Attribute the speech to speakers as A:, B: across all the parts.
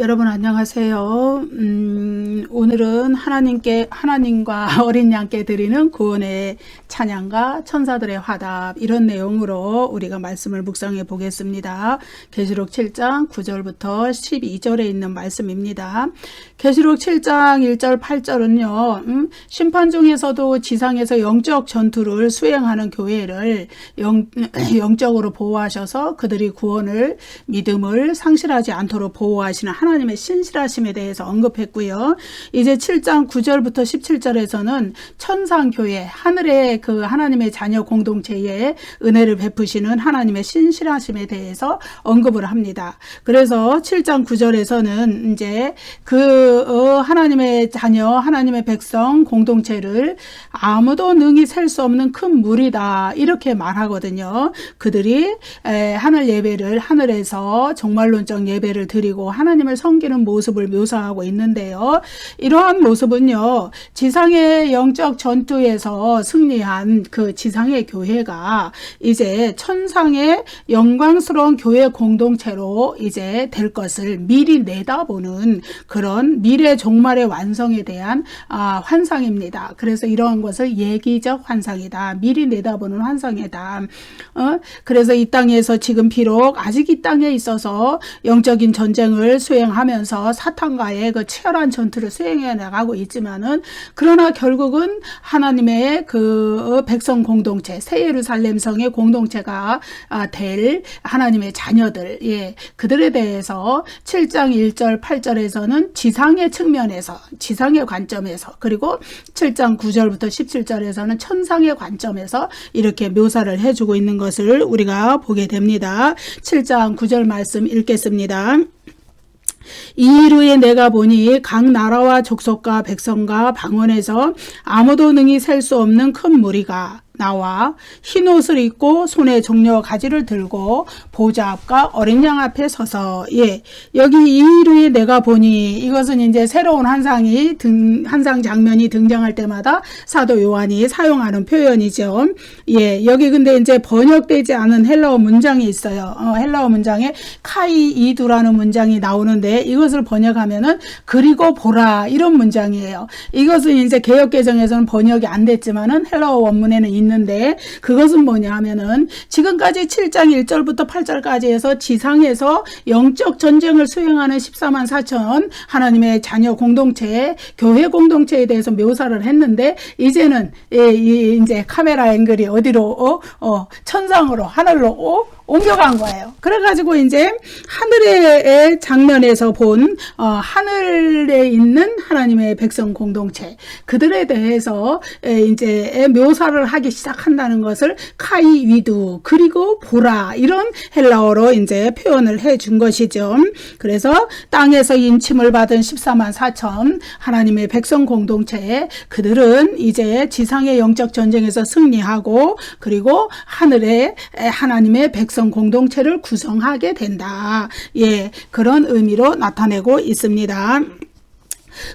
A: 여러분 안녕하세요. 오늘은 하나님과 어린 양께 드리는 구원의 찬양과 천사들의 화답, 이런 내용으로 우리가 말씀을 묵상해 보겠습니다. 계시록 7장 9절부터 12절에 있는 말씀입니다. 계시록 7장 1절 8절은요. 심판 중에서도 지상에서 영적 전투를 수행하는 교회를 영적으로 보호하셔서 그들이 구원을, 믿음을 상실하지 않도록 보호하시는 하나님의 신실하심에 대해서 언급했고요. 이제 7장 9절부터 17절에서는 천상교회, 하늘의 그 하나님의 자녀 공동체에 은혜를 베푸시는 하나님의 신실하심에 대해서 언급을 합니다. 그래서 7장 9절에서는 이제 하나님의 자녀, 하나님의 백성 공동체를 아무도 능히 셀 수 없는 큰 무리다, 이렇게 말하거든요. 그들이 하늘 예배를, 하늘에서 종말론적 예배를 드리고 하나님을 섬기는 모습을 묘사하고 있는데요. 이러한 모습은요, 지상의 영적 전투에서 승리한 그 지상의 교회가 이제 천상의 영광스러운 교회 공동체로 이제 될 것을 미리 내다보는 그런 미래 종말의 완성에 대한 환상입니다. 그래서 이러한 것을 예기적 환상이다, 미리 내다보는 환상이다. 그래서 이 땅에서 지금 비록 아직 이 땅에 있어서 영적인 전쟁을 수행하면서 사탄과의 그 치열한 전투를 수행해 나가고 있지만은, 그러나 결국은 하나님의 그 백성 공동체, 새 예루살렘 성의 공동체가 될 하나님의 자녀들, 그들에 대해서 7장 1절 8절에서는 지상의 측면에서, 지상의 관점에서, 그리고 7장 9절부터 17절에서는 천상의 관점에서 이렇게 묘사를 해주고 있는 것을 우리가 보게 됩니다. 7장 9절 말씀 읽겠습니다. 이일 후에 내가 보니 각 나라와 족속과 백성과 방언에서 아무도 능히 셀 수 없는 큰 무리가 나와 흰 옷을 입고 손에 종려 가지를 들고 보좌 앞과 어린 양 앞에 서서, 여기 이일 후에 내가 보니, 이것은 이제 새로운 환상 장면이 등장할 때마다 사도 요한이 사용하는 표현이죠. 여기 근데 이제 번역되지 않은 헬라어 문장이 있어요. 헬라어 문장에 카이이두라는 문장이 나오는데, 이것을 번역하면은 그리고 보라, 이런 문장이에요. 이것은 이제 개역개정에서는 번역이 안 됐지만은 헬라어 원문에는 있는데, 그것은 뭐냐 하면은 지금까지 7장 1절부터 8절까지 해서 지상에서 영적 전쟁을 수행하는 14만 4천 하나님의 자녀 공동체, 교회 공동체에 대해서 묘사를 했는데, 이제는 이제 카메라 앵글이 어디로 천상으로, 하늘로 옮겨간 거예요. 그래가지고 이제 하늘의 장면에서 본 하늘에 있는 하나님의 백성 공동체, 그들에 대해서 이제 묘사를 하기 시작한다는 것을 카이위두, 그리고 보라, 이런 헬라어로 이제 표현을 해준 것이죠. 그래서 땅에서 인침을 받은 14만 4천 하나님의 백성 공동체, 그들은 이제 지상의 영적 전쟁에서 승리하고, 그리고 하늘의 하나님의 백성 공동체를 구성하게 된다. 그런 의미로 나타내고 있습니다.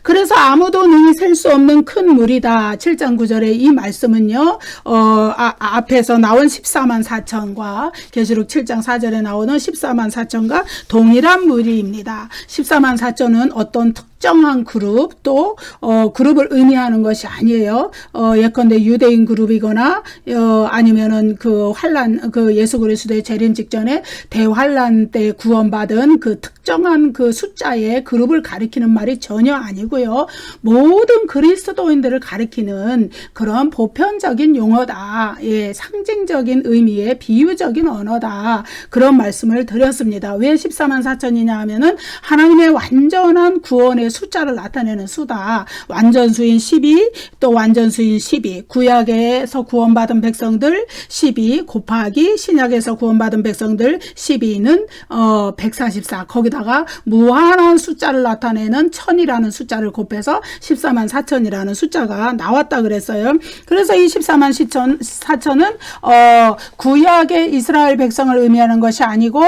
A: 그래서 아무도 능히 셀 수 없는 큰 무리다. 7장 9절의 이 말씀은요, 앞에서 나온 14만 4천과 계시록 7장 4절에 나오는 14만 4천과 동일한 무리입니다. 14만 4천은 어떤 특정한 그룹, 또 그룹을 의미하는 것이 아니에요. 예컨대 유대인 그룹이거나 아니면은 그 환란, 그 예수 그리스도의 재림 직전에 대환란 때 구원받은 그 특정한 그 숫자의 그룹을 가리키는 말이 전혀 아니고요. 모든 그리스도인들을 가리키는 그런 보편적인 용어다. 상징적인 의미의 비유적인 언어다. 그런 말씀을 드렸습니다. 왜 14만 4천이냐 하면은 하나님의 완전한 구원의 숫자를 나타내는 수다. 완전수인 12, 또 완전수인 12, 구약에서 구원받은 백성들 12 곱하기 신약에서 구원받은 백성들 12는 144, 거기다가 무한한 숫자를 나타내는 1000이라는 숫자를 곱해서 14만 4천이라는 숫자가 나왔다 그랬어요. 그래서 이 14만 4천은 구약의 이스라엘 백성을 의미하는 것이 아니고,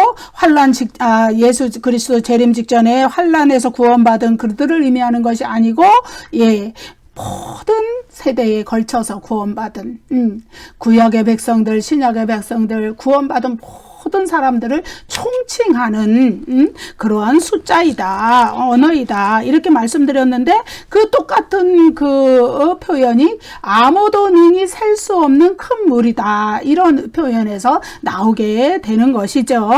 A: 예수 그리스도 재림 직전에 환란에서 구원받은 그들을 의미하는 것이 아니고, 모든 세대에 걸쳐서 구원받은 구약의 백성들, 신약의 백성들, 구원받은 모든 사람들을 총칭하는 그러한 숫자이다, 언어이다, 이렇게 말씀드렸는데, 그 똑같은 그 표현이 아무도 능히 셀 수 없는 큰 물이다, 이런 표현에서 나오게 되는 것이죠.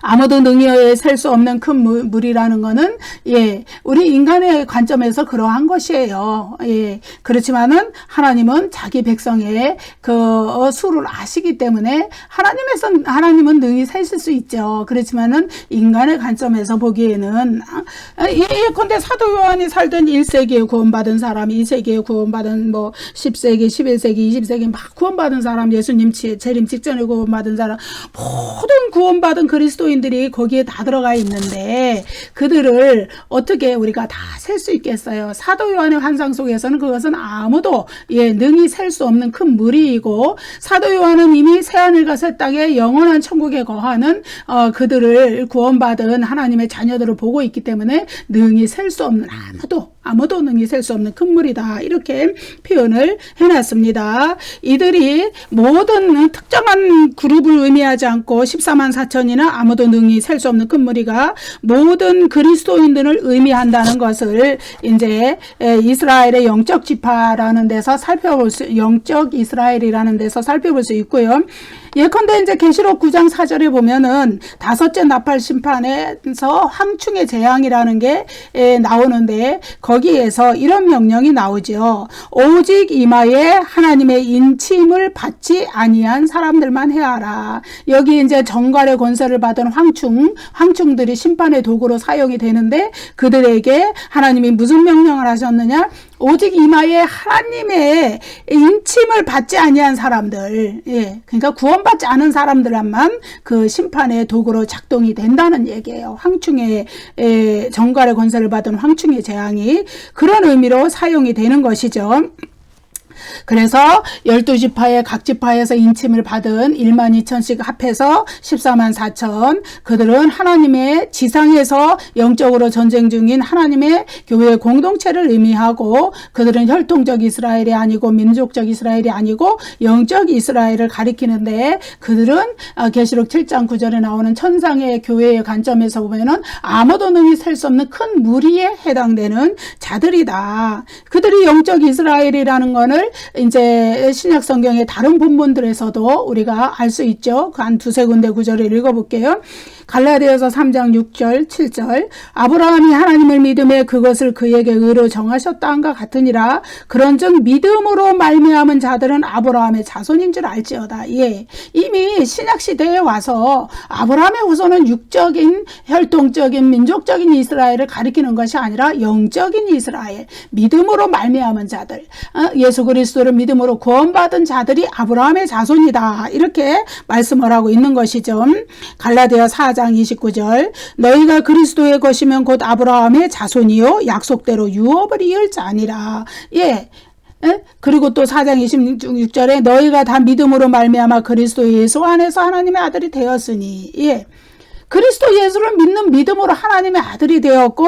A: 아무도 능히 셀 수 없는 큰 물이라는 거는, 예, 우리 인간의 관점에서 그러한 것이에요. 예, 그렇지만은 하나님은 자기 백성의 그 수를 아시기 때문에 하나님은 능히 세실 수 있죠. 그렇지만은 인간의 관점에서 보기에는, 예컨대 사도 요한이 살던 1세기에 구원받은 사람, 2세기에 구원받은 10세기, 11세기, 20세기 막 구원받은 사람, 예수님 재림 직전에 구원받은 사람, 모든 구원받은 그리스도인들이 거기에 다 들어가 있는데 그들을 어떻게 우리가 다 셀 수 있겠어요? 사도 요한의 환상 속에서는 그것은 아무도 능히 셀 수 없는 큰 무리이고, 사도 요한은 이미 새하늘과 새 땅에 영원한 천국에 거하는 그들을 구원받은 하나님의 자녀들을 보고 있기 때문에 능히 셀 수 없는, 아무도 능히 셀 수 없는 큰 물이다, 이렇게 표현을 해놨습니다. 이들이 모든 특정한 그룹을 의미하지 않고 14만 4천이나 아무도 능히 셀 수 없는 큰 무리가 모든 그리스도인들을 의미한다는 것을 이제 이스라엘의 영적 지파라는 데서 영적 이스라엘이라는 데서 살펴볼 수 있고요. 예컨대 이제 계시록 9장 4절에 보면은 다섯째 나팔 심판에서 황충의 재앙이라는 게 나오는데, 거기에서 이런 명령이 나오죠. 오직 이마에 하나님의 인침을 받지 아니한 사람들만 해하라. 여기 이제 정갈의 권세를 받은 황충들이 심판의 도구로 사용이 되는데, 그들에게 하나님이 무슨 명령을 하셨느냐? 오직 이마에 하나님의 인침을 받지 아니한 사람들, 그러니까 구원받지 않은 사람들만 그 심판의 도구로 작동이 된다는 얘기예요. 황충의 정갈의 권세를 받은 황충의 재앙이 그런 의미로 사용이 되는 것이죠. 그래서 12지파의 각 지파에서 인침을 받은 1만 2천씩 합해서 14만 4천, 그들은 하나님의 지상에서 영적으로 전쟁 중인 하나님의 교회의 공동체를 의미하고, 그들은 혈통적 이스라엘이 아니고 민족적 이스라엘이 아니고 영적 이스라엘을 가리키는데, 그들은 계시록 7장 9절에 나오는 천상의 교회의 관점에서 보면은 아무도 능히 셀 수 없는 큰 무리에 해당되는 자들이다. 그들이 영적 이스라엘이라는 것을 이제 신약 성경의 다른 본문들에서도 우리가 알 수 있죠. 그 한 두세 군데 구절을 읽어볼게요. 갈라디아서 3장 6절 7절, 아브라함이 하나님을 믿음에 그것을 그에게 의로 정하셨다 함과 같으니라. 그런즉 믿음으로 말미암은 자들은 아브라함의 자손인 줄 알지어다. 이미 신약 시대에 와서 아브라함의 후손은 육적인, 혈통적인, 민족적인 이스라엘을 가리키는 것이 아니라 영적인 이스라엘, 믿음으로 말미암은 자들, 예수 그리스도를 믿음으로 구원받은 자들이 아브라함의 자손이다, 이렇게 말씀을 하고 있는 것이죠. 갈라디아 4장 29절, 너희가 그리스도의 것이면 곧 아브라함의 자손이요 약속대로 유업을 이을 자니라. 그리고 또 4장 26절에 너희가 다 믿음으로 말미암아 그리스도 예수 안에서 하나님의 아들이 되었으니, 그리스도 예수를 믿는 믿음으로 하나님의 아들이 되었고,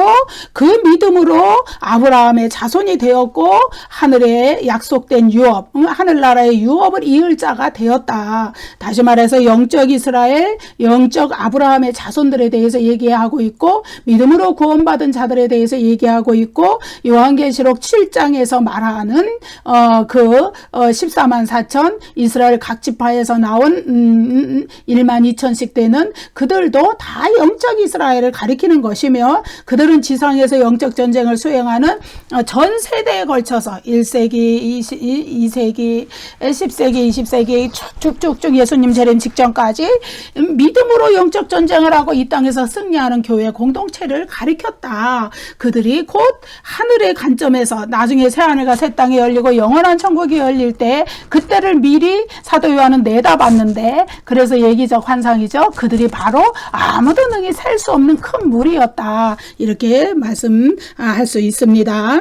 A: 그 믿음으로 아브라함의 자손이 되었고, 하늘에 약속된 유업, 하늘나라의 유업을 이을 자가 되었다. 다시 말해서 영적 이스라엘, 영적 아브라함의 자손들에 대해서 얘기하고 있고, 믿음으로 구원받은 자들에 대해서 얘기하고 있고, 요한계시록 7장에서 말하는 14만 4천 이스라엘 각 지파에서 나온 1만 2천씩 되는 그들도 다 영적 이스라엘을 가리키는 것이며, 그들은 지상에서 영적 전쟁을 수행하는 전 세대에 걸쳐서 1세기, 2세기, 10세기, 20세기 쭉쭉쭉 예수님 재림 직전까지 믿음으로 영적 전쟁을 하고 이 땅에서 승리하는 교회 공동체를 가리켰다. 그들이 곧 하늘의 관점에서 나중에 새하늘과 새 땅이 열리고 영원한 천국이 열릴 때 그때를 미리 사도 요한은 내다봤는데, 그래서 예기적 환상이죠. 그들이 바로 아무도 능히 셀 수 없는 큰 무리였다, 이렇게 말씀할 수 있습니다.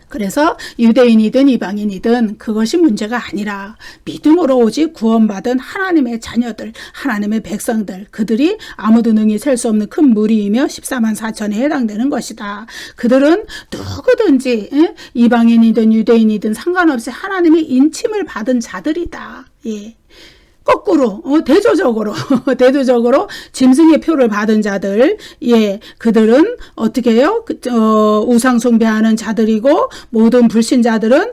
A: 그래서 유대인이든 이방인이든 그것이 문제가 아니라 믿음으로 오직 구원받은 하나님의 자녀들, 하나님의 백성들, 그들이 아무도 능히 셀 수 없는 큰 무리이며 14만 4천에 해당되는 것이다. 그들은 누구든지 이방인이든 유대인이든 상관없이 하나님의 인침을 받은 자들이다. 거꾸로 대조적으로 대조적으로 짐승의 표를 받은 자들, 예, 그들은 어떻게 해요? 우상 숭배하는 자들이고 모든 불신자들은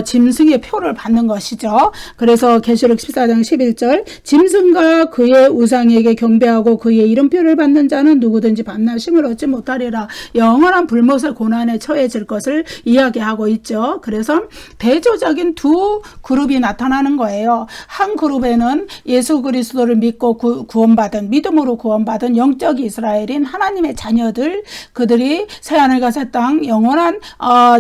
A: 짐승의 표를 받는 것이죠. 그래서 계시록 14장 11절 짐승과 그의 우상에게 경배하고 그의 이름표를 받는 자는 누구든지 밤낮 쉼을 얻지 못하리라. 영원한 불못의 고난에 처해질 것을 이야기하고 있죠. 그래서 대조적인 두 그룹이 나타나는 거예요. 한 그룹에는 예수 그리스도를 믿고 구원받은, 믿음으로 구원받은 영적 이스라엘인 하나님의 자녀들, 그들이 새하늘과 새 땅 영원한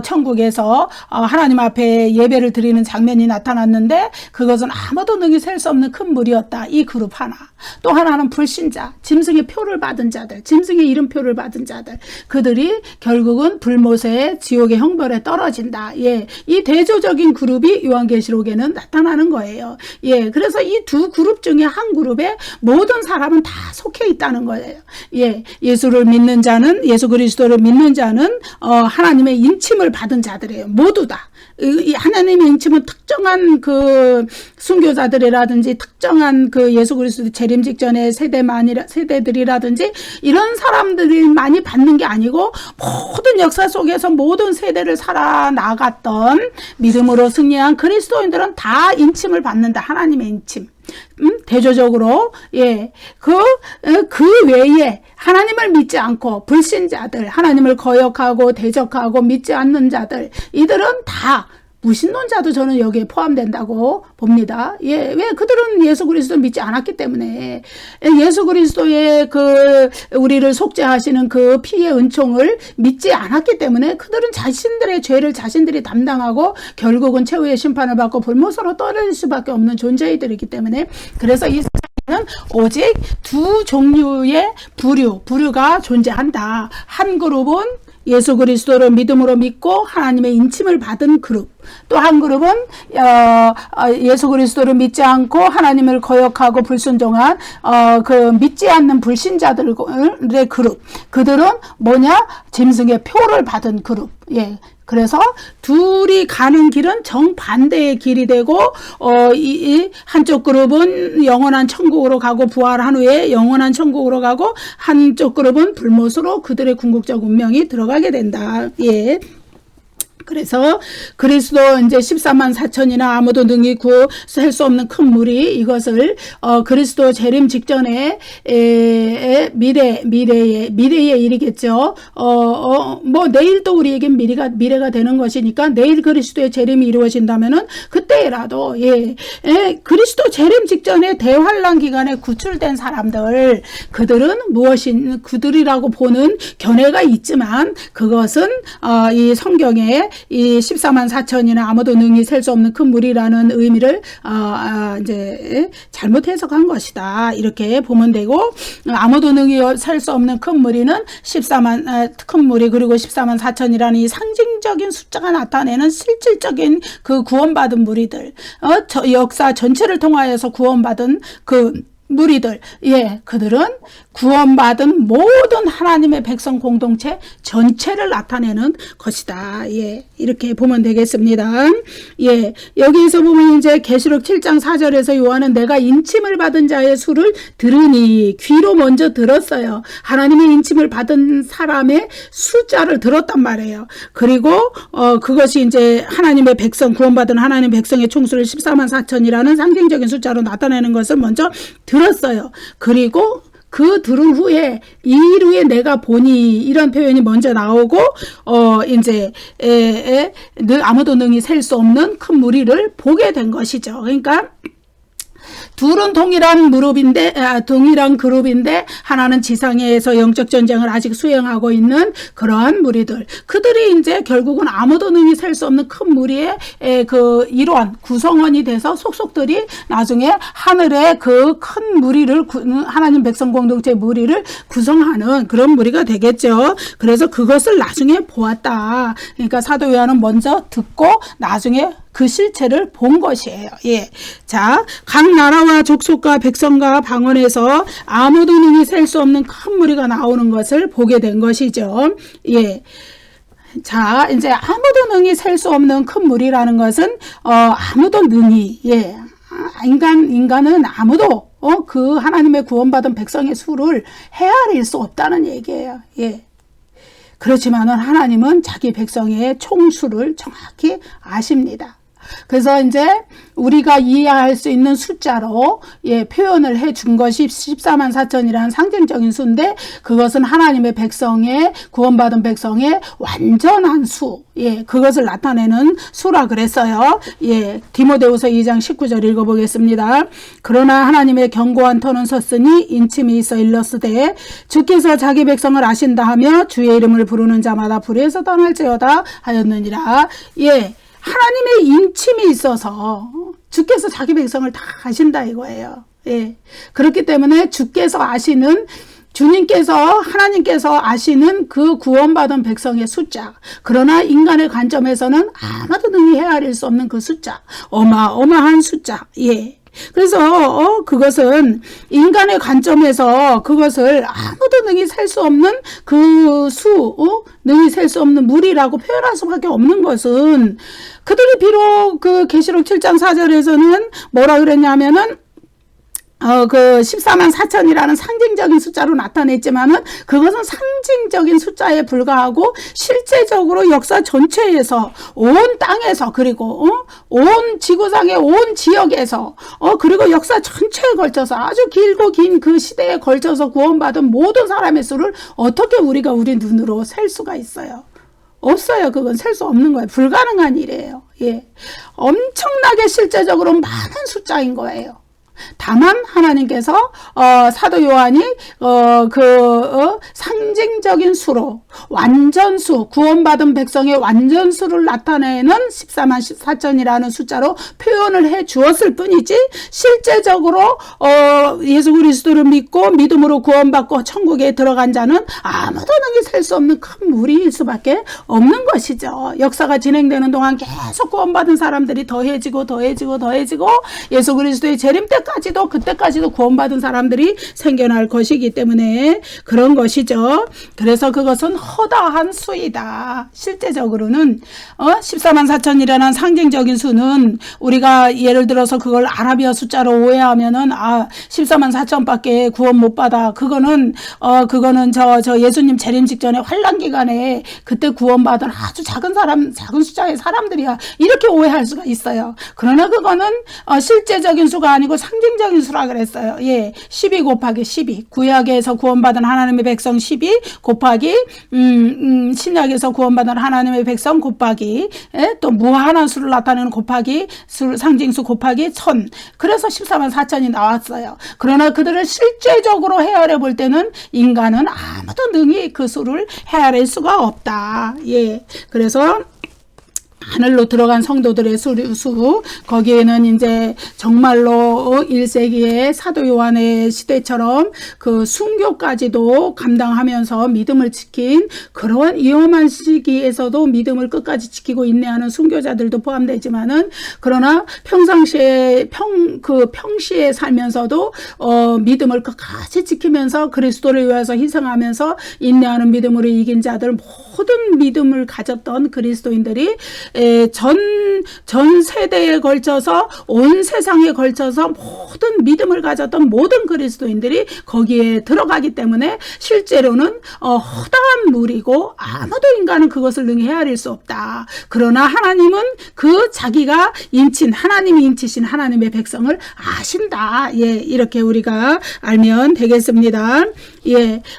A: 천국에서 하나님 앞에 예배를 드리는 장면이 나타났는데 그것은 아무도 능히 셀 수 없는 큰 물이었다. 이 그룹 하나. 또 하나는 불신자, 짐승의 표를 받은 자들, 짐승의 이름표를 받은 자들, 그들이 결국은 불못의 지옥의 형벌에 떨어진다. 예, 이 대조적인 그룹이 요한계시록에는 나타나는 거예요. 예, 그래서 이 두 그룹 중에 한 그룹에 모든 사람은 다 속해 있다는 거예요. 예, 예수를 믿는 자는, 예수 그리스도를 믿는 자는 하나님의 인침을 받은 자들이에요. 모두 다. 이 하나님의 인침은 특정한 그 순교자들이라든지 특정한 그 예수 그리스도 재림 직전의 세대들이라든지 이런 사람들이 많이 받는 게 아니고 모든 역사 속에서 모든 세대를 살아나갔던 믿음으로 승리한 그리스도인들은 다 인침을 받는다. 하나님의 인침. 대조적으로, 예, 그 외에 하나님을 믿지 않고 불신자들, 하나님을 거역하고 대적하고 믿지 않는 자들, 이들은 다 무신론자도 저는 여기에 포함된다고 봅니다. 예, 왜? 그들은 예수 그리스도를 믿지 않았기 때문에. 예수 그리스도의 우리를 속죄하시는 그 피의 은총을 믿지 않았기 때문에 그들은 자신들의 죄를 자신들이 담당하고 결국은 최후의 심판을 받고 불못으로 떨어질 수밖에 없는 존재이들이기 때문에, 그래서 이 세상에는 오직 두 종류의 부류가 존재한다. 한 그룹은 예수 그리스도를 믿음으로 믿고 하나님의 인침을 받은 그룹, 또 한 그룹은 예수 그리스도를 믿지 않고 하나님을 거역하고 불순종한 믿지 않는 불신자들의 그룹, 그들은 뭐냐? 짐승의 표를 받은 그룹. 예. 그래서 둘이 가는 길은 정반대의 길이 되고 이 한쪽 그룹은 영원한 천국으로 가고 부활한 후에 영원한 천국으로 가고 한쪽 그룹은 불못으로 그들의 궁극적 운명이 들어가게 된다. 예. 그래서 그리스도 이제 14만 4천이나 아무도 능히 셀 수 없는 큰 물이 이것을 그리스도 재림 직전에 미래의 일이겠죠. 뭐 내일도 우리에겐 미래가 되는 것이니까 내일 그리스도의 재림이 이루어진다면은 그때라도 그리스도 재림 직전에 대환란 기간에 구출된 사람들, 그들이라고 보는 견해가 있지만 그것은 이 성경에 이 14만 4천이나 아무도 능히 셀 수 없는 큰 물이라는 의미를 이제 잘못 해석한 것이다. 이렇게 보면 되고, 아무도 능히 셀 수 없는 큰 무리는 큰 무리 그리고 14만 4천이라는 이 상징적인 숫자가 나타내는 실질적인 그 구원받은 무리들, 역사 전체를 통하여서 구원받은 그 무리들, 예, 그들은 구원받은 모든 하나님의 백성 공동체 전체를 나타내는 것이다. 예, 이렇게 보면 되겠습니다. 예, 여기에서 보면 이제 계시록 7장 4절에서 요한은 내가 인침을 받은 자의 수를 들으니, 귀로 먼저 들었어요. 하나님의 인침을 받은 사람의 숫자를 들었단 말이에요. 그리고 그것이 이제 하나님의 백성, 구원받은 하나님의 백성의 총수를 14만 4천이라는 상징적인 숫자로 나타내는 것을 먼저 들었어요. 그리고 그 들은 후에 이후에 내가 보니, 이런 표현이 먼저 나오고 이제 아무도 능히 셀 수 없는 큰 무리를 보게 된 것이죠. 그러니까 둘은 동일한 그룹인데 하나는 지상에서 영적 전쟁을 아직 수행하고 있는 그러한 무리들, 그들이 이제 결국은 아무도 능히 셀 수 없는 큰 무리의 그 일원, 구성원이 돼서 속속들이 나중에 하늘의 그 큰 무리를, 하나님 백성 공동체 무리를 구성하는 그런 무리가 되겠죠. 그래서 그것을 나중에 보았다. 그러니까 사도 요한은 먼저 듣고 나중에 그 실체를 본 것이에요. 예. 자, 각 나라와 족속과 백성과 방언에서 아무도 능히 셀 수 없는 큰 무리가 나오는 것을 보게 된 것이죠. 예. 자, 이제 아무도 능히 셀 수 없는 큰 무리라는 것은 아무도 능히, 인간은 아무도 그 하나님의 구원받은 백성의 수를 헤아릴 수 없다는 얘기예요. 예. 그렇지만은 하나님은 자기 백성의 총수를 정확히 아십니다. 그래서 이제 우리가 이해할 수 있는 숫자로 표현을 해준 것이 14만 4천이라는 상징적인 수인데, 그것은 하나님의 백성의 구원받은 백성의 완전한 수, 그것을 나타내는 수라 그랬어요. 디모데후서 2장 19절 읽어보겠습니다. 그러나 하나님의 견고한 터는 섰으니 인침이 있어 일렀으되 주께서 자기 백성을 아신다 하며 주의 이름을 부르는 자마다 불에서 떠날지어다 하였느니라. 하나님의 인침이 있어서 주께서 자기 백성을 다 아신다 이거예요. 그렇기 때문에 하나님께서 아시는 그 구원받은 백성의 숫자, 그러나 인간의 관점에서는 아무도 능히 헤아릴 수 없는 그 숫자, 어마어마한 숫자. 그래서 그것은 인간의 관점에서 그것을 아무도 능히 셀 수 없는 그 능히 셀 수 없는 무리라고 표현할 수밖에 없는 것은, 그들이 비록 그 계시록 7장 4절에서는 뭐라 그랬냐면은 그 14만 4천이라는 상징적인 숫자로 나타냈지만은 그것은 상징적인 숫자에 불과하고 실제적으로 역사 전체에서 온 땅에서, 그리고 온 지구상의 온 지역에서, 그리고 역사 전체에 걸쳐서 아주 길고 긴 그 시대에 걸쳐서 구원받은 모든 사람의 수를 어떻게 우리가 우리 눈으로 셀 수가 있어요? 없어요. 그건 셀 수 없는 거예요. 불가능한 일이에요. 엄청나게 실제적으로 많은 숫자인 거예요. 다만 하나님께서 사도 요한이 상징적인 수로 완전수, 구원받은 백성의 완전수를 나타내는 14만 4천이라는 숫자로 표현을 해 주었을 뿐이지, 실제적으로 예수 그리스도를 믿고 믿음으로 구원받고 천국에 들어간 자는 아무도 능히 셀 수 없는 큰 무리일 수밖에 없는 것이죠. 역사가 진행되는 동안 계속 구원받은 사람들이 더해지고 예수 그리스도의 재림 그때까지도 구원받은 사람들이 생겨날 것이기 때문에 그런 것이죠. 그래서 그것은 허다한 수이다. 실제적으로는 14만 4천이라는 상징적인 수는 우리가 예를 들어서 그걸 아라비아 숫자로 오해하면은 14만 4천밖에 구원 못 받아. 그거는 저 예수님 재림 직전에 환란 기간에 그때 구원받은 아주 작은 숫자의 사람들이야. 이렇게 오해할 수가 있어요. 그러나 그거는 실제적인 수가 아니고 상징적인 수라 그랬어요. 12 곱하기 12. 구약에서 구원받은 하나님의 백성 12 곱하기 신약에서 구원받은 하나님의 백성 곱하기 또 무한한 수를 나타내는 곱하기 상징수 곱하기 1000. 그래서 14만 4천이 나왔어요. 그러나 그들을 실제적으로 헤아려 볼 때는 인간은 아무도 능히 그 수를 헤아릴 수가 없다. 그래서 하늘로 들어간 성도들의 수, 거기에는 이제 정말로 1세기의 사도 요한의 시대처럼 그 순교까지도 감당하면서 믿음을 지킨, 그런 위험한 시기에서도 믿음을 끝까지 지키고 인내하는 순교자들도 포함되지만은, 그러나 평상시에 평시에 살면서도 믿음을 끝까지 지키면서 그리스도를 위해서 희생하면서 인내하는 믿음으로 이긴 자들, 모든 믿음을 가졌던 그리스도인들이 전 세대에 걸쳐서 온 세상에 걸쳐서 모든 믿음을 가졌던 모든 그리스도인들이 거기에 들어가기 때문에 실제로는 허다한 무리고 아무도 인간은 그것을 능히 헤아릴 수 없다. 그러나 하나님은 그 자기가 하나님이 인치신 하나님의 백성을 아신다. 이렇게 우리가 알면 되겠습니다.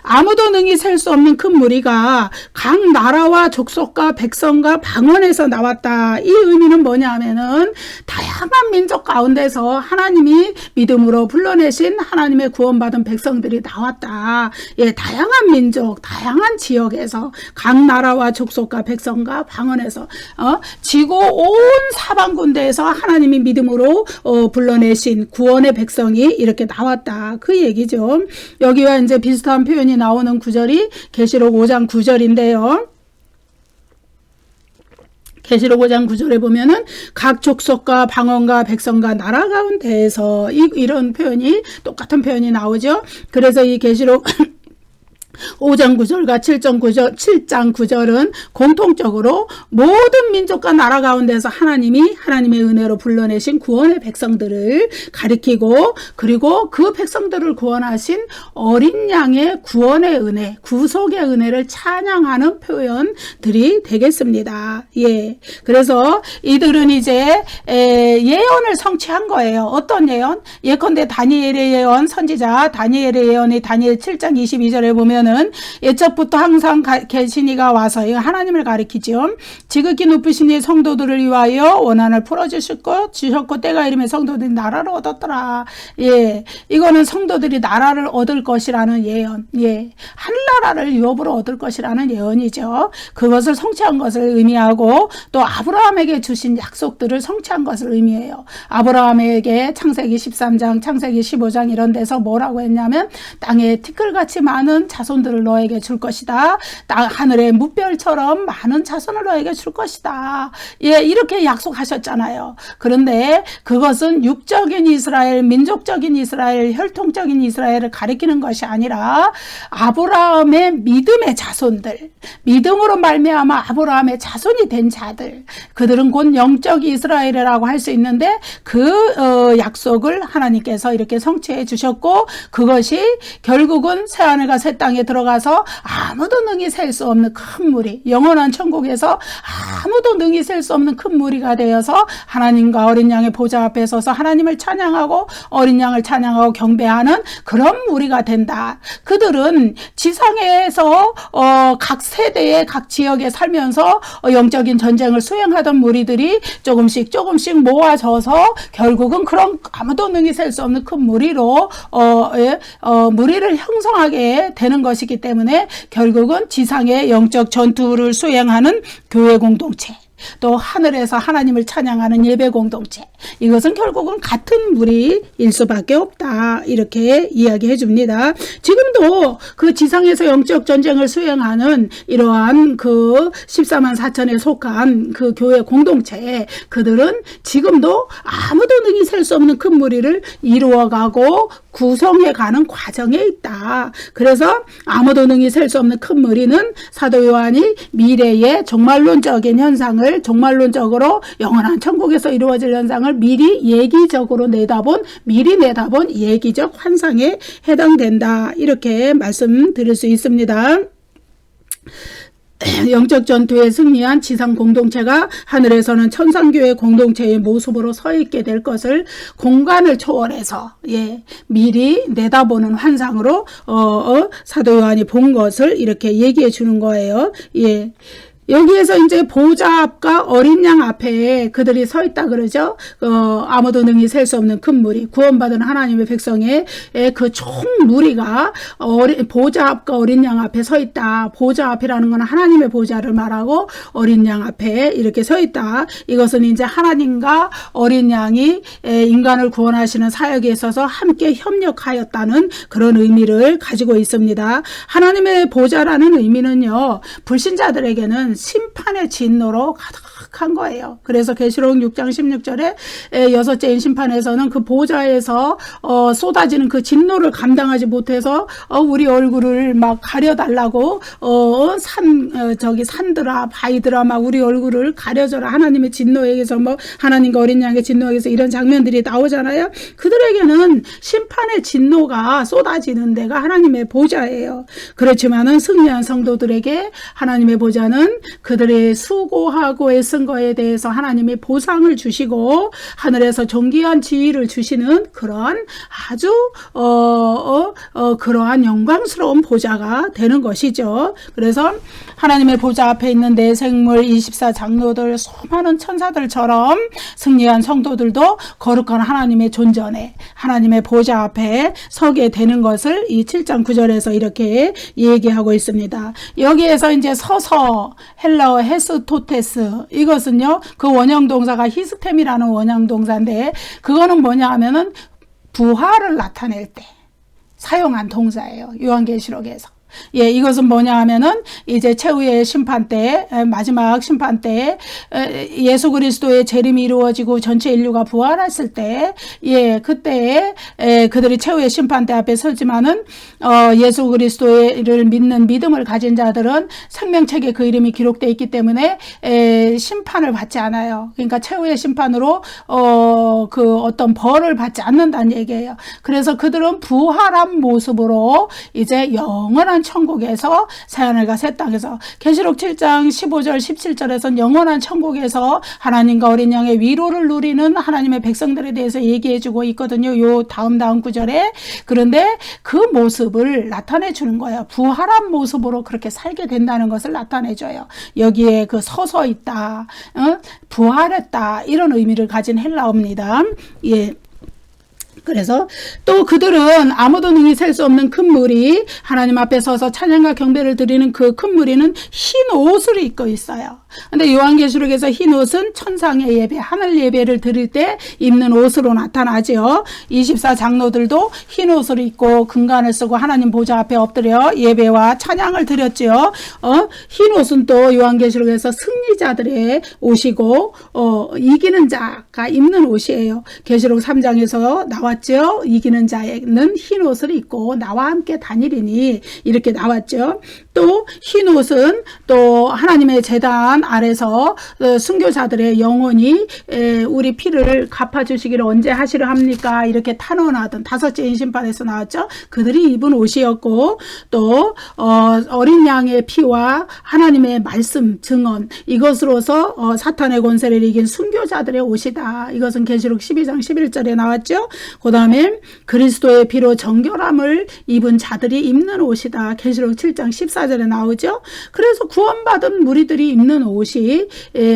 A: 아무도 능히 셀 수 없는 큰 무리가 각 나라와 족속과 백성과 방언에서 나왔다. 이 의미는 뭐냐 하면은 다양한 민족 가운데서 하나님이 믿음으로 불러내신 하나님의 구원받은 백성들이 나왔다. 다양한 민족, 다양한 지역에서 각 나라와 족속과 백성과 방언에서 지구 온 사방군데에서 하나님이 믿음으로 불러내신 구원의 백성이 이렇게 나왔다. 그 얘기죠. 여기와 이제 비슷한 표현이 나오는 구절이 계시록 5장 9절인데요. 계시록 5장 9절에 보면은 각 족속과 방언과 백성과 나라 가운데에서 이런 표현이, 똑같은 표현이 나오죠. 그래서 이 계시록 5장 9절과 7장 9절은 공통적으로 모든 민족과 나라 가운데서 하나님의 은혜로 불러내신 구원의 백성들을 가리키고, 그리고 그 백성들을 구원하신 어린 양의 구원의 은혜, 구속의 은혜를 찬양하는 표현들이 되겠습니다. 예. 그래서 이들은 이제 예언을 성취한 거예요. 어떤 예언? 예컨대 다니엘의 예언, 선지자 다니엘의 예언이 다니엘 7장 22절에 보면 예적부터 항상 계시니가 와서 하나님을 가리키죠. 지극히 높으신 이 성도들을 위하여 원한을 풀어주셨고 때가 이르면 성도들이 나라를 얻었더라. 예, 이거는 성도들이 나라를 얻을 것이라는 예언. 예, 하늘나라를 유업으로 얻을 것이라는 예언이죠. 그것을 성취한 것을 의미하고, 또 아브라함에게 주신 약속들을 성취한 것을 의미해요. 아브라함에게 창세기 13장, 창세기 15장 이런 데서 뭐라고 했냐면, 땅에 티끌같이 많은 자손들을 너에게 줄 것이다. 하늘의 무별처럼 많은 자손을 너에게 줄 것이다. 예, 이렇게 약속하셨잖아요. 그런데 그것은 육적인 이스라엘, 민족적인 이스라엘, 혈통적인 이스라엘을 가리키는 것이 아니라 아브라함의 믿음의 자손들, 믿음으로 말미암아 아브라함의 자손이 된 자들, 그들은 곧 영적 이스라엘이라고 할 수 있는데, 그 약속을 하나님께서 이렇게 성취해 주셨고, 그것이 결국은 새하늘과 새 땅에 들어가서 아무도 능히 셀 수 없는 큰 무리, 영원한 천국에서 아무도 능히 셀 수 없는 큰 무리가 되어서 하나님과 어린 양의 보좌 앞에 서서 하나님을 찬양하고 어린 양을 찬양하고 경배하는 그런 무리가 된다. 그들은 지상에서 각 세대의 각 지역에 살면서 영적인 전쟁을 수행하던 무리들이 조금씩 모아져서 결국은 그런 아무도 능히 셀 수 없는 큰 무리로 무리를 형성하게 되는 것이기 때문에 결국은 지상의 영적 전투를 수행하는 교회 공동체, 또 하늘에서 하나님을 찬양하는 예배 공동체, 이것은 결국은 같은 무리일 수밖에 없다. 이렇게 이야기해 줍니다. 지금도 그 지상에서 영적 전쟁을 수행하는 이러한 그 14만 4천에 속한 그 교회 공동체, 그들은 지금도 아무도 능히 셀 수 없는 큰 무리를 이루어가고 구성해가는 과정에 있다. 그래서 아무도 능히 셀 수 없는 큰 무리는 사도 요한이 미래의 종말론적인 현상을, 종말론적으로 영원한 천국에서 이루어질 현상을 미리 내다본 예기적 환상에 해당된다. 이렇게 말씀드릴 수 있습니다. 영적 전투에 승리한 지상 공동체가 하늘에서는 천상교회 공동체의 모습으로 서 있게 될 것을 공간을 초월해서 미리 내다보는 환상으로 사도 요한이 본 것을 이렇게 얘기해 주는 거예요. 여기에서 이제 보좌 앞과 어린 양 앞에 그들이 서 있다 그러죠. 아무도 능히 셀 수 없는 큰 무리, 구원받은 하나님의 백성의 그 총 무리가 보좌 앞과 어린 양 앞에 서 있다. 보좌 앞이라는 건 하나님의 보좌를 말하고 어린 양 앞에 이렇게 서 있다. 이것은 이제 하나님과 어린 양이 인간을 구원하시는 사역에 있어서 함께 협력하였다는 그런 의미를 가지고 있습니다. 하나님의 보좌라는 의미는요, 불신자들에게는 심판의 진노로 가득한 거예요. 그래서 계시록 6장 16절에 여섯째인 심판에서는 그 보좌에서 쏟아지는 그 진노를 감당하지 못해서 우리 얼굴을 막 가려달라고 산들아 바위들아 막 우리 얼굴을 가려줘라, 하나님의 진노에게서 하나님과 어린 양의 진노에게서 이런 장면들이 나오잖아요. 그들에게는 심판의 진노가 쏟아지는 데가 하나님의 보좌예요. 그렇지만은 승리한 성도들에게 하나님의 보좌는 그들의 수고하고 애쓴 거에 대해서 하나님이 보상을 주시고 하늘에서 존귀한 지위를 주시는 그러한 아주 그러한 영광스러운 보좌가 되는 것이죠. 그래서 하나님의 보좌 앞에 있는 내 생물 24장로들, 수많은 천사들처럼 승리한 성도들도 거룩한 하나님의 존전에, 하나님의 보좌 앞에 서게 되는 것을 이 7장 9절에서 이렇게 얘기하고 있습니다. 여기에서 이제 서서, 헬라어 헤스토테스, 이것은요 그 원형 동사가 히스템이라는 원형 동사인데, 그거는 뭐냐 하면은 부활을 나타낼 때 사용한 동사예요. 요한계시록에서. 예, 이것은 뭐냐 하면은 이제 최후의 심판 때, 마지막 심판 때 예수 그리스도의 재림이 이루어지고 전체 인류가 부활했을 때, 예, 그때 그들이 최후의 심판 때 앞에 서지만은 예수 그리스도를 믿는 믿음을 가진 자들은 생명책에 그 이름이 기록되어 있기 때문에 심판을 받지 않아요. 그러니까 최후의 심판으로 그 어떤 벌을 받지 않는다는 얘기예요. 그래서 그들은 부활한 모습으로 이제 영원한 천국에서 새하늘과 새 땅에서, 계시록 7장 15절 17절에서는 영원한 천국에서 하나님과 어린 양의 위로를 누리는 하나님의 백성들에 대해서 얘기해주고 있거든요. 요 다음 구절에. 그런데 그 모습을 나타내 주는 거예요. 부활한 모습으로 그렇게 살게 된다는 것을 나타내줘요. 여기에 그 서서 있다, 부활했다, 이런 의미를 가진 헬라어입니다. 예. 그래서 또 그들은 아무도 능히 셀 수 없는 큰 무리, 하나님 앞에 서서 찬양과 경배를 드리는 그 큰 무리는 흰 옷을 입고 있어요. 근데 요한계시록에서 흰 옷은 천상의 예배, 하늘 예배를 드릴 때 입는 옷으로 나타나죠. 24장로들도 흰 옷을 입고 금관을 쓰고 하나님 보좌 앞에 엎드려 예배와 찬양을 드렸죠. 흰 옷은 또 요한계시록에서 승리자들의 옷이고 이기는 자가 입는 옷이에요. 계시록 3장에서 나왔죠. 이기는 자는 흰 옷을 입고 나와 함께 다니리니, 이렇게 나왔죠. 또 흰 옷은 또 하나님의 제단 아래서 순교자들의 영혼이 우리 피를 갚아주시기를 언제 하시려 합니까? 이렇게 탄원하던 다섯째 인심판에서 나왔죠. 그들이 입은 옷이었고, 또 어린 양의 피와 하나님의 말씀 증언, 이것으로서 사탄의 권세를 이긴 순교자들의 옷이다. 이것은 계시록 12장 11절에 나왔죠. 그 다음에 그리스도의 피로 정결함을 입은 자들이 입는 옷이다. 계시록 7장 14절에 나오죠. 그래서 구원받은 무리들이 입는 옷이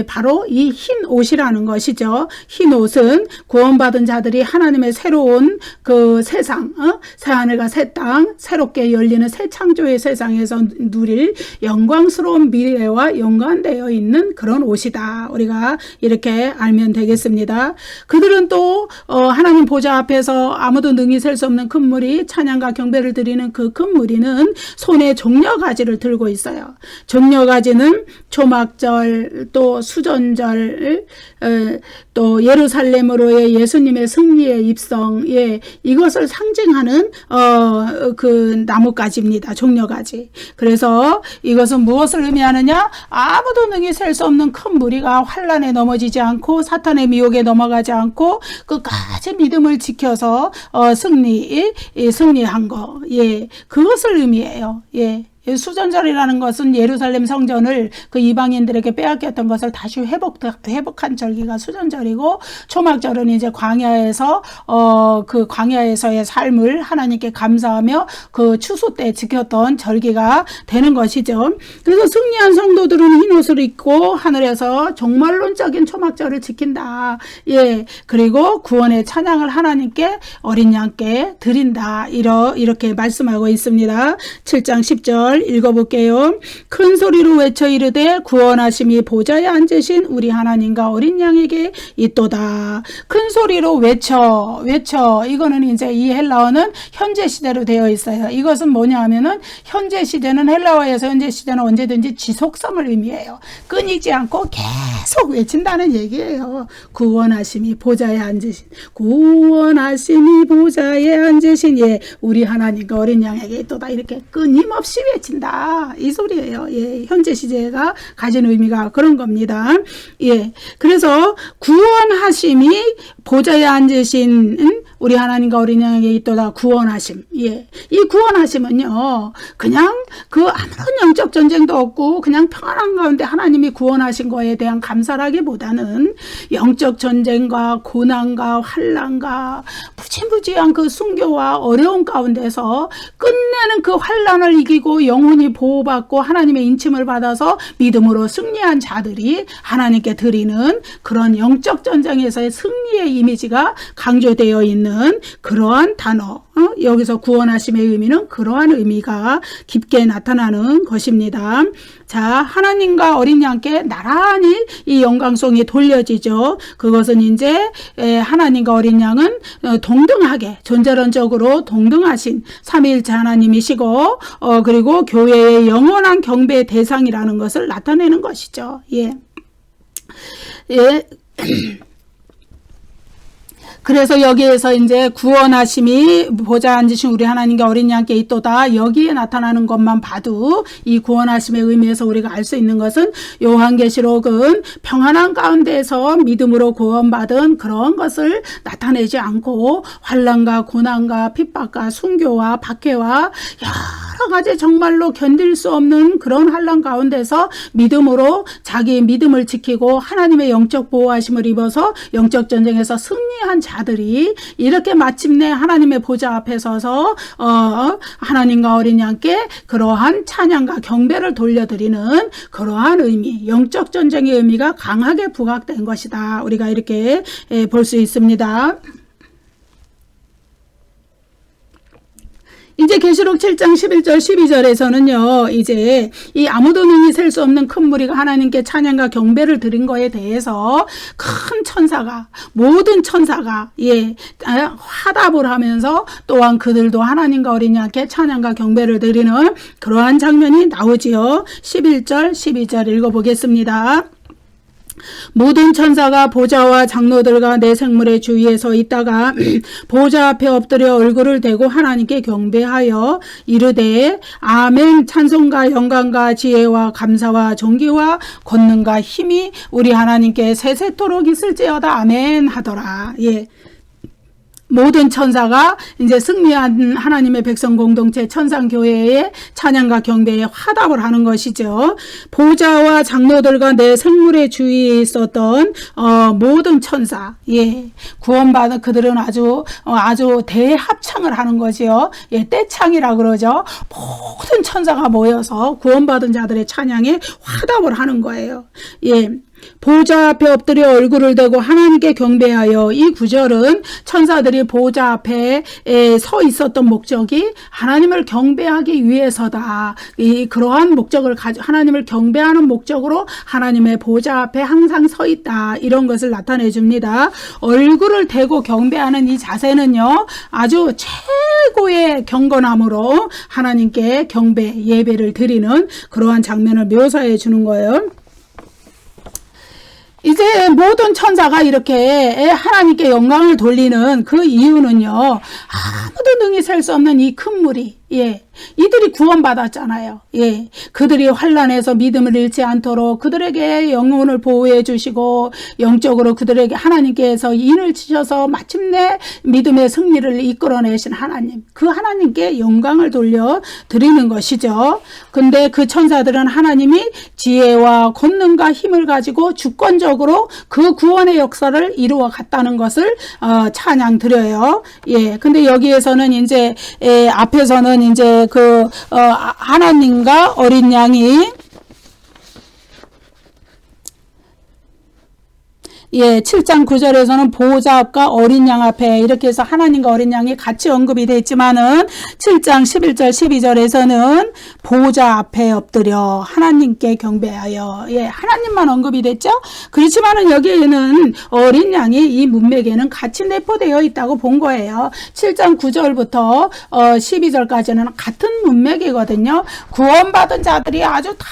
A: 바로 이 흰 옷이라는 것이죠. 흰 옷은 구원받은 자들이 하나님의 새로운 그 세상, 새하늘과 새 땅, 새롭게 열리는 새 창조의 세상에서 누릴 영광스러운 미래와 연관되어 있는 그런 옷이다. 우리가 이렇게 알면 되겠습니다. 그들은 또 하나님 보좌 앞에서 아무도 능히 셀 수 없는 큰 무리, 찬양과 경배를 드리는 그 큰 무리는 손에 종려가지를 들고 있어요. 종려가지는 초막절, 또 수전절, 또 예루살렘으로의 예수님의 승리의 입성, 예, 이것을 상징하는 그 나뭇가지입니다. 종려가지. 그래서 이것은 무엇을 의미하느냐? 아무도 능히 셀 수 없는 큰 무리가 환난에 넘어지지 않고 사탄의 미혹에 넘어가지 않고 끝까지 믿음을 지켜서 승리한 거, 예, 그것을 의미해요. 예. 수전절이라는 것은 예루살렘 성전을 그 이방인들에게 빼앗겼던 것을 다시 회복한 절기가 수전절이고, 초막절은 이제 광야에서 그 광야에서의 삶을 하나님께 감사하며 그 추수 때 지켰던 절기가 되는 것이죠. 그래서 승리한 성도들은 흰 옷을 입고 하늘에서 종말론적인 초막절을 지킨다. 예, 그리고 구원의 찬양을 하나님께 어린 양께 드린다. 이렇게 말씀하고 있습니다. 7장 10절 읽어볼게요. 큰 소리로 외쳐 이르되 구원하심이 보좌에 앉으신 우리 하나님과 어린 양에게 있도다. 큰 소리로 외쳐. 이거는 이제 이 헬라어는 현재 시대로 되어 있어요. 이것은 뭐냐 하면은 현재 시대는, 헬라어에서 현재 시대는 언제든지 지속성을 의미해요. 끊이지 않고 계속 외친다는 얘기예요. 구원하심이 보좌에 앉으신, 구원하심이 보좌에 앉으신, 예, 우리 하나님과 어린 양에게 있도다. 이렇게 끊임없이 외친다. 이 소리예요. 예, 현재 시제가 가진 의미가 그런 겁니다. 예, 그래서 구원하심이 보좌에 앉으신 우리 하나님과 어린 양에게 있도다. 구원하심. 예, 이 구원하심은요, 그냥 그 아무런 영적 전쟁도 없고 그냥 평안한 가운데 하나님이 구원하신 거에 대한 감사라기보다는 영적 전쟁과 고난과 환난과 무지무지한 그 순교와 어려운 가운데서 끝내는 그 환난을 이기고 영혼이 보호받고 하나님의 인침을 받아서 믿음으로 승리한 자들이 하나님께 드리는 그런 영적 전쟁에서의 승리의 이미지가 강조되어 있는 그러한 단어, 여기서 구원하심의 의미는 그러한 의미가 깊게 나타나는 것입니다. 자, 하나님과 어린 양께 나란히 이 영광송이 돌려지죠. 그것은 이제 하나님과 어린 양은 동등하게, 존재론적으로 동등하신 삼위일체 하나님이시고, 그리고 그리고 교회의 영원한 경배의 대상이라는 것을 나타내는 것이죠. 예. 예. 그래서 여기에서 이제 구원하심이 보좌 앉으신 우리 하나님께 어린 양께 있도다. 여기에 나타나는 것만 봐도 이 구원하심의 의미에서 우리가 알 수 있는 것은 요한계시록은 평안한 가운데서 믿음으로 구원받은 그런 것을 나타내지 않고 환난과 고난과 핍박과 순교와 박해와 여러 가지 정말로 견딜 수 없는 그런 환난 가운데서 믿음으로 자기의 믿음을 지키고 하나님의 영적 보호하심을 입어서 영적 전쟁에서 승리한 자들이 이렇게 마침내 하나님의 보좌 앞에 서서 하나님과 어린 양께 그러한 찬양과 경배를 돌려드리는 그러한 의미, 영적 전쟁의 의미가 강하게 부각된 것이다. 우리가 이렇게 볼 수 있습니다. 이제 계시록 7장 11절 12절에서는요. 이제 이 아무도 능히 셀 수 없는 큰 무리가 하나님께 찬양과 경배를 드린 거에 대해서 큰 천사가 모든 천사가 화답을 하면서 또한 그들도 하나님과 어린 양께 찬양과 경배를 드리는 그러한 장면이 나오지요. 11절 12절 읽어보겠습니다. 모든 천사가 보좌와 장로들과 내 생물의 주위에 서 있다가 보좌 앞에 엎드려 얼굴을 대고 하나님께 경배하여 이르되 아멘. 찬송과 영광과 지혜와 감사와 존귀와 권능과 힘이 우리 하나님께 세세토록 있을지어다. 아멘 하더라. 예. 모든 천사가 이제 승리한 하나님의 백성 공동체 천상교회의 찬양과 경배에 화답을 하는 것이죠. 보좌와 장로들과 내 생물의 주위에 있었던 모든 천사, 구원받은 그들은 아주 대합창을 하는 거지요. 떼창이라 그러죠. 모든 천사가 모여서 구원받은 자들의 찬양에 화답을 하는 거예요. 보좌 앞에 엎드려 얼굴을 대고 하나님께 경배하여. 이 구절은 천사들이 보좌 앞에 서 있었던 목적이 하나님을 경배하기 위해서다. 그러한 목적을 하나님을 경배하는 목적으로 하나님의 보좌 앞에 항상 서 있다. 이런 것을 나타내 줍니다. 얼굴을 대고 경배하는 이 자세는요, 아주 최고의 경건함으로 하나님께 경배, 예배를 드리는 그러한 장면을 묘사해 주는 거예요. 이제 모든 천사가 이렇게 하나님께 영광을 돌리는 그 이유는요, 아무도 능히 셀 수 없는 이 큰 무리, 이들이 구원받았잖아요. 그들이 환난에서 믿음을 잃지 않도록 그들에게 영혼을 보호해 주시고 영적으로 그들에게 하나님께서 인을 치셔서 마침내 믿음의 승리를 이끌어내신 하나님, 그 하나님께 영광을 돌려 드리는 것이죠. 근데 그 천사들은 하나님이 지혜와 권능과 힘을 가지고 주권적으로 그 구원의 역사를 이루어 갔다는 것을 찬양 드려요. 근데 여기에서는 이제 앞에서는 이제 하나님과 어린 양이 7장 9절에서는 보호자 앞과 어린 양 앞에 이렇게 해서 하나님과 어린 양이 같이 언급이 됐지만은 7장 11절 12절에서는 보호자 앞에 엎드려 하나님께 경배하여 하나님만 언급이 됐죠. 그렇지만은 여기에는 어린 양이 이 문맥에는 같이 내포되어 있다고 본 거예요. 7장 9절부터 12절까지는 같은 문맥이거든요. 구원받은 자들이 아주 다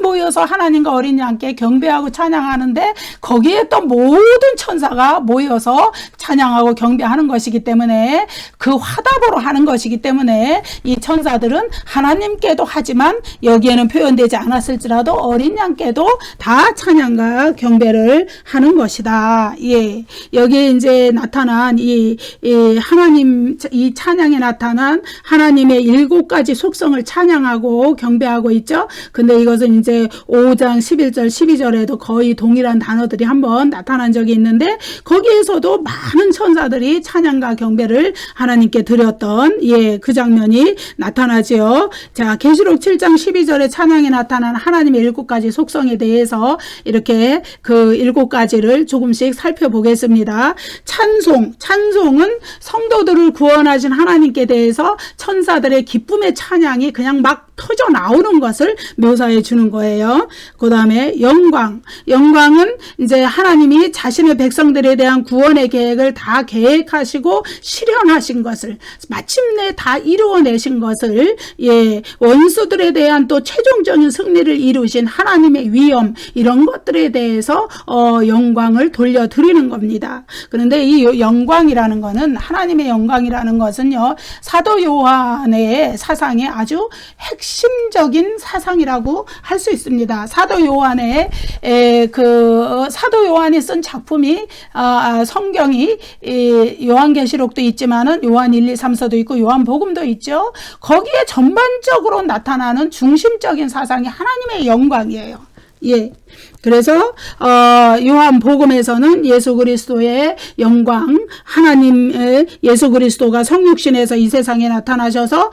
A: 모여서 하나님과 어린 양께 경배하고 찬양하는데 거기에 또 모든 천사가 모여서 찬양하고 경배하는 것이기 때문에 그 화답으로 하는 것이기 때문에 이 천사들은 하나님께도 하지만 여기에는 표현되지 않았을지라도 어린 양께도 다 찬양과 경배를 하는 것이다. 여기에 이제 나타난 이 하나님, 이 찬양에 나타난 하나님의 7가지 속성을 찬양하고 경배하고 있죠. 근데 이것은 이제 5장 11절 12절에도 거의 동일한 단어들이 한번 나타난 적이 있는데 거기에서도 많은 천사들이 찬양과 경배를 하나님께 드렸던 그 장면이 나타나지요. 자, 계시록 7장 12절에 찬양에 나타난 하나님의 7가지 속성에 대해서 이렇게 그 7가지를 조금씩 살펴보겠습니다. 찬송은 성도들을 구원하신 하나님께 대해서 천사들의 기쁨의 찬양이 그냥 막 터져 나오는 것을 묘사해 주는 거예요. 그 다음에 영광은 이제 하나님이 하나님이 자신의 백성들에 대한 구원의 계획을 다 계획하시고 실현하신 것을 마침내 다 이루어내신 것을 원수들에 대한 또 최종적인 승리를 이루신 하나님의 위엄 이런 것들에 대해서 영광을 돌려드리는 겁니다. 그런데 이 영광이라는 것은 하나님의 영광이라는 것은요 사도 요한의 사상의 아주 핵심적인 사상이라고 할 수 있습니다. 사도 요한이 쓴 작품이 성경이 요한계시록도 있지만은 요한 1, 2, 3서도 있고 요한복음도 있죠. 거기에 전반적으로 나타나는 중심적인 사상이 하나님의 영광이에요. 그래서 요한복음에서는 예수 그리스도의 영광, 하나님의 예수 그리스도가 성육신에서 이 세상에 나타나셔서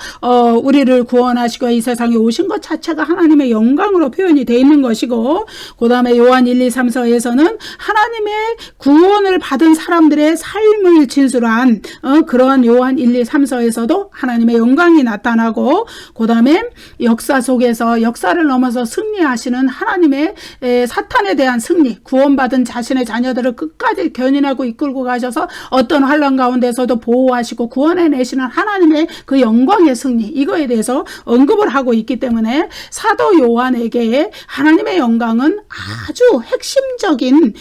A: 우리를 구원하시고 이 세상에 오신 것 자체가 하나님의 영광으로 표현이 되어 있는 것이고, 그 다음에 요한 1, 2, 3서에서는 하나님의 구원을 받은 사람들의 삶을 진술한 그런 요한 1, 2, 3서에서도 하나님의 영광이 나타나고, 그 다음에 역사 속에서 역사를 넘어서 승리하시는 하나님의 사탄에 대한 승리, 구원받은 자신의 자녀들을 끝까지 견인하고 이끌고 가셔서 어떤 환난 가운데서도 보호하시고 구원해내시는 하나님의 그 영광의 승리, 이거에 대해서 언급을 하고 있기 때문에 사도 요한에게 하나님의 영광은 아주 핵심적인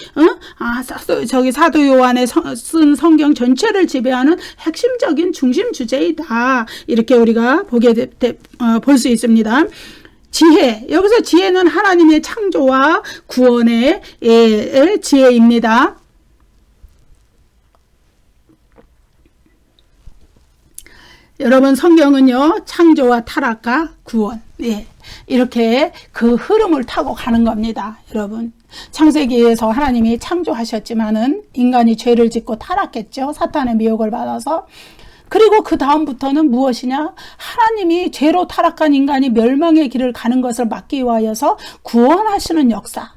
A: 사도 요한의 쓴 성경 전체를 지배하는 핵심적인 중심 주제이다, 이렇게 우리가 볼 수 있습니다. 지혜, 여기서 지혜는 하나님의 창조와 구원의 지혜입니다. 여러분, 성경은요 창조와 타락과 구원, 이렇게 그 흐름을 타고 가는 겁니다. 여러분, 창세기에서 하나님이 창조하셨지만은 인간이 죄를 짓고 타락했죠. 사탄의 미혹을 받아서. 그리고 그 다음부터는 무엇이냐? 하나님이 죄로 타락한 인간이 멸망의 길을 가는 것을 막기 위하여서 구원하시는 역사.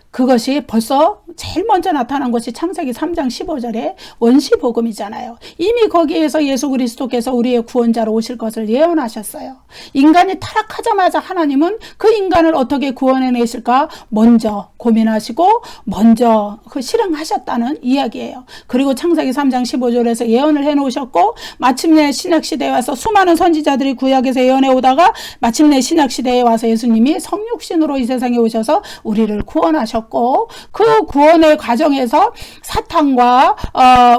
A: 그것이 벌써 제일 먼저 나타난 것이 창세기 3장 15절에 원시복음이잖아요. 이미 거기에서 예수 그리스도께서 우리의 구원자로 오실 것을 예언하셨어요. 인간이 타락하자마자 하나님은 그 인간을 어떻게 구원해내실까 먼저 고민하시고 먼저 실행하셨다는 이야기예요. 그리고 창세기 3장 15절에서 예언을 해놓으셨고, 마침내 신약시대에 와서 수많은 선지자들이 구약에서 예언해 오다가 마침내 신약시대에 와서 예수님이 성육신으로 이 세상에 오셔서 우리를 구원하셨고, 그 구원의 과정에서 사탄과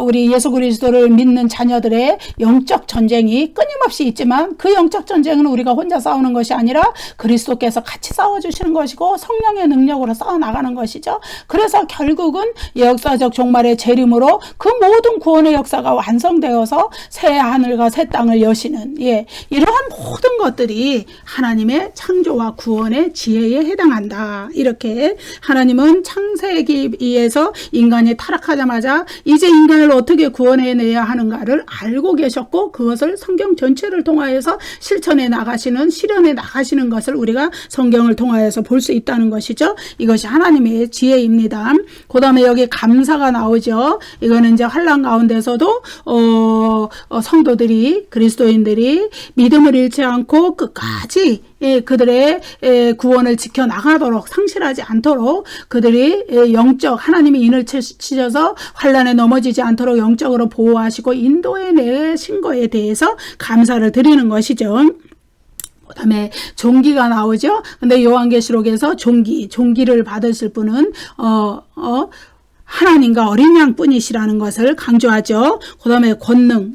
A: 우리 예수 그리스도를 믿는 자녀들의 영적 전쟁이 끊임없이 있지만, 그 영적 전쟁은 우리가 혼자 싸우는 것이 아니라 그리스도께서 같이 싸워주시는 것이고 성령의 능력으로 싸워나가는 것이죠. 그래서 결국은 역사적 종말의 재림으로 그 모든 구원의 역사가 완성되어서 새 하늘과 새 땅을 여시는 이러한 모든 것들이 하나님의 창조와 구원의 지혜에 해당한다. 이렇게 하나님은 창세기에서 인간이 타락하자마자 이제 인간을 어떻게 구원해내야 하는가를 알고 계셨고, 그것을 성경 전체를 통하여서 실천해 나가시는, 실현해 나가시는 것을 우리가 성경을 통하여서 볼 수 있다는 것이죠. 이것이 하나님의 지혜입니다. 그 다음에 여기 감사가 나오죠. 이거는 이제 환난 가운데서도 성도들이, 그리스도인들이 믿음을 잃지 않고 끝까지 그들의 구원을 지켜나가도록, 상실하지 않도록 그들이 영적, 하나님이 인을 치셔서 환난에 넘어지지 않도록 영적으로 보호하시고 인도해 내신 거에 대해서 감사를 드리는 것이죠. 그 다음에 종기가 나오죠. 근데 요한계시록에서 종기를 받으실 분은 하나님과 어린 양뿐이시라는 것을 강조하죠. 그 다음에 권능,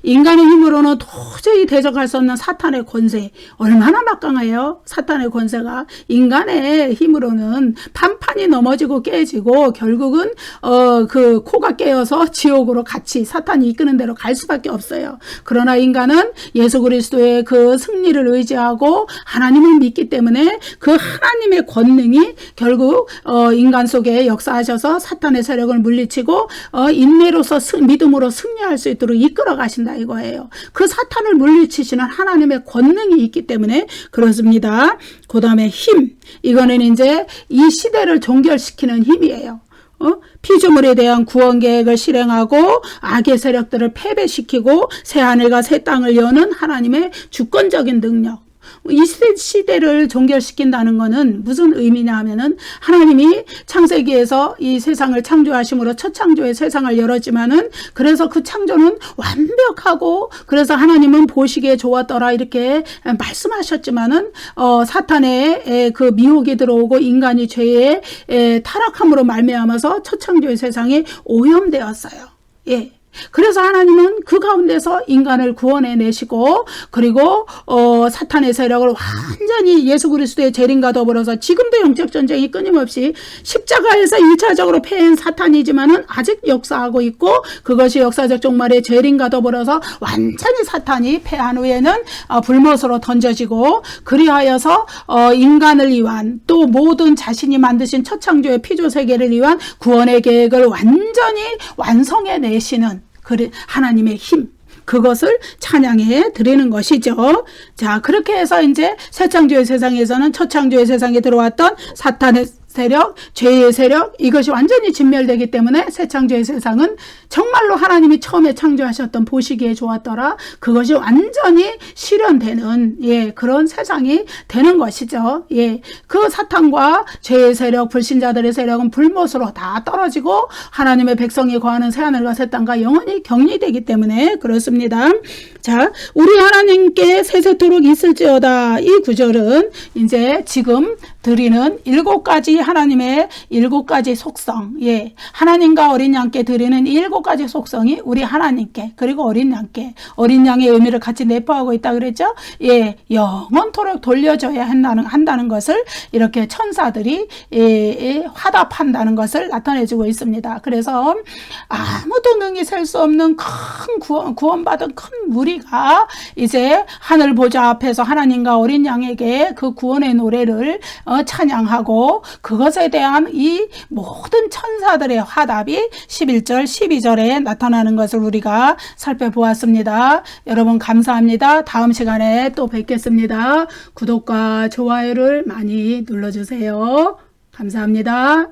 A: 인간의 힘으로는 도저히 대적할 수 없는 사탄의 권세, 얼마나 막강해요. 사탄의 권세가 인간의 힘으로는 판판이 넘어지고 깨지고 결국은 그 코가 깨어서 지옥으로 같이 사탄이 이끄는 대로 갈 수밖에 없어요. 그러나 인간은 예수 그리스도의 그 승리를 의지하고 하나님을 믿기 때문에 그 하나님의 권능이 결국 인간 속에 역사하셔서 사탄의 세력을 물리치고 인내로서 믿음으로 승리할 수 있도록 이끌어 가신다 이거예요. 그 사탄을 물리치시는 하나님의 권능이 있기 때문에 그렇습니다. 그 다음에 힘, 이거는 이제 이 시대를 종결시키는 힘이에요. 피조물에 대한 구원 계획을 실행하고 악의 세력들을 패배시키고 새 하늘과 새 땅을 여는 하나님의 주권적인 능력. 이 시대를 종결시킨다는 것은 무슨 의미냐 하면은 하나님이 창세기에서 이 세상을 창조하심으로 첫 창조의 세상을 열었지만은 그래서 그 창조는 완벽하고 그래서 하나님은 보시기에 좋았더라 이렇게 말씀하셨지만은 사탄의 그 미혹이 들어오고 인간이 죄에 타락함으로 말미암아서 첫 창조의 세상이 오염되었어요. 예. 그래서 하나님은 그 가운데서 인간을 구원해 내시고 그리고 사탄의 세력을 완전히 예수 그리스도의 재림과 더불어서 지금도 영적 전쟁이 끊임없이 십자가에서 1차적으로 패한 사탄이지만은 아직 역사하고 있고 그것이 역사적 종말의 재림과 더불어서 완전히 사탄이 패한 후에는 불못으로 던져지고 그리하여서 인간을 위한 또 모든 자신이 만드신 첫 창조의 피조 세계를 위한 구원의 계획을 완전히 완성해 내시는 하나님의 힘, 그것을 찬양해 드리는 것이죠. 자, 그렇게 해서 이제 새 창조의 세상에서는 첫 창조의 세상에 들어왔던 사탄의 세력, 죄의 세력, 이것이 완전히 진멸되기 때문에 새 창조의 세상은 정말로 하나님이 처음에 창조하셨던 보시기에 좋았더라, 그것이 완전히 실현되는 그런 세상이 되는 것이죠. 그 사탄과 죄의 세력, 불신자들의 세력은 불못으로 다 떨어지고 하나님의 백성이 거하는 새하늘과 새 땅과 영원히 격리되기 때문에 그렇습니다. 자, 우리 하나님께 세세토록 있을지어다, 이 구절은 이제 지금 드리는 7가지 하나님의 7가지 속성, 하나님과 어린 양께 드리는 7가지 속성이 우리 하나님께 그리고 어린 양께, 어린 양의 의미를 같이 내포하고 있다 그랬죠. 영원토록 돌려줘야 한다는 것을 이렇게 천사들이 화답한다는 것을 나타내주고 있습니다. 그래서 아무도 능히 셀 수 없는 큰 구원받은 큰 무리가 이제 하늘 보좌 앞에서 하나님과 어린 양에게 그 구원의 노래를 찬양하고 그것에 대한 이 모든 천사들의 화답이 11절 12절에 나타나는 것을 우리가 살펴보았습니다. 여러분 감사합니다. 다음 시간에 또 뵙겠습니다. 구독과 좋아요를 많이 눌러주세요. 감사합니다.